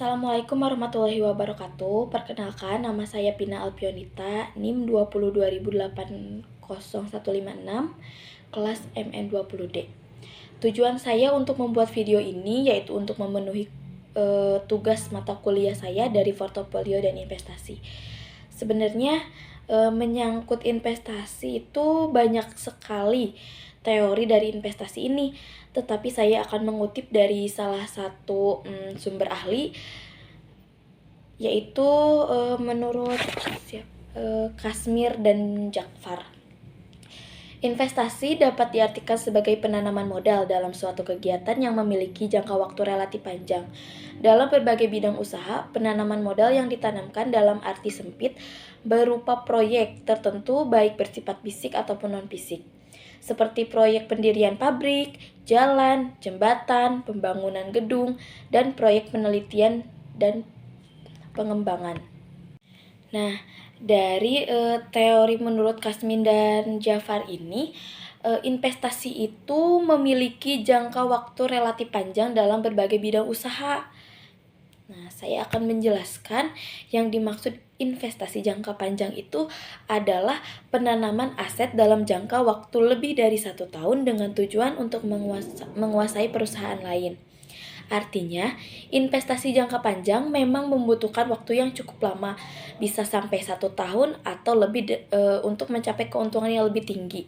Assalamualaikum warahmatullahi wabarakatuh. Perkenalkan, nama saya Pina Alpionita, NIM 2020800156, kelas MN20D. Tujuan saya untuk membuat video ini yaitu untuk memenuhi tugas mata kuliah saya dari portofolio dan investasi. Sebenarnya menyangkut investasi itu banyak sekali teori dari investasi ini, tetapi saya akan mengutip dari salah satu sumber ahli, yaitu menurut Kasmir dan Jakfar. Investasi dapat diartikan sebagai penanaman modal dalam suatu kegiatan yang memiliki jangka waktu relatif panjang. Dalam berbagai bidang usaha, penanaman modal yang ditanamkan dalam arti sempit berupa proyek tertentu baik bersifat fisik ataupun non-fisik. Seperti proyek pendirian pabrik, jalan, jembatan, pembangunan gedung, dan proyek penelitian dan pengembangan. Nah, dari teori menurut Kasmin dan Jafar ini, investasi itu memiliki jangka waktu relatif panjang dalam berbagai bidang usaha. Nah, saya akan menjelaskan yang dimaksud investasi jangka panjang itu adalah penanaman aset dalam jangka waktu lebih dari 1 tahun dengan tujuan untuk menguasai perusahaan lain. Artinya, investasi jangka panjang memang membutuhkan waktu yang cukup lama, bisa sampai 1 tahun atau lebih untuk mencapai keuntungan yang lebih tinggi.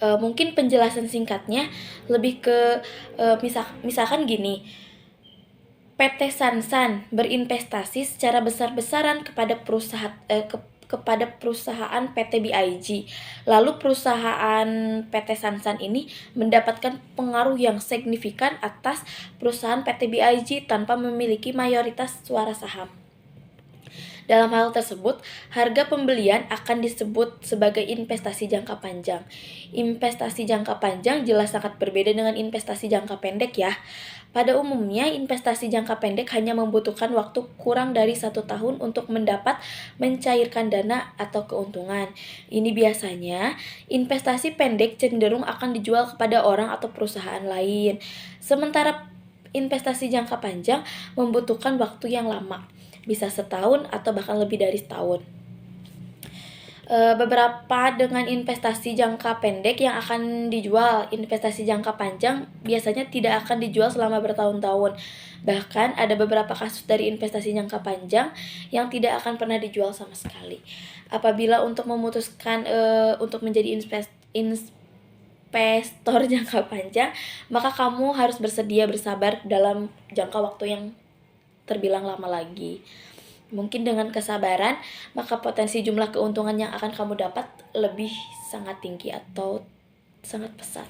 Mungkin penjelasan singkatnya lebih ke misalkan gini, PT Sansan berinvestasi secara besar-besaran kepada perusahaan PT BIG. Lalu perusahaan PT Sansan ini mendapatkan pengaruh yang signifikan atas perusahaan PT BIG tanpa memiliki mayoritas suara saham. Dalam hal tersebut, harga pembelian akan disebut sebagai investasi jangka panjang. Investasi jangka panjang jelas sangat berbeda dengan investasi jangka pendek ya. Pada umumnya, investasi jangka pendek hanya membutuhkan waktu kurang dari 1 tahun untuk mencairkan dana atau keuntungan. Ini biasanya, investasi pendek cenderung akan dijual kepada orang atau perusahaan lain. Sementara investasi jangka panjang membutuhkan waktu yang lama, bisa setahun atau bahkan lebih dari setahun. Beberapa dengan investasi jangka pendek yang akan dijual. Investasi jangka panjang biasanya tidak akan dijual selama bertahun-tahun. Bahkan ada beberapa kasus dari investasi jangka panjang yang tidak akan pernah dijual sama sekali. Apabila untuk memutuskan untuk menjadi investor jangka panjang, maka kamu harus bersabar dalam jangka waktu yang terbilang lama lagi. Mungkin dengan kesabaran, maka potensi jumlah keuntungan yang akan kamu dapat lebih sangat tinggi atau sangat besar.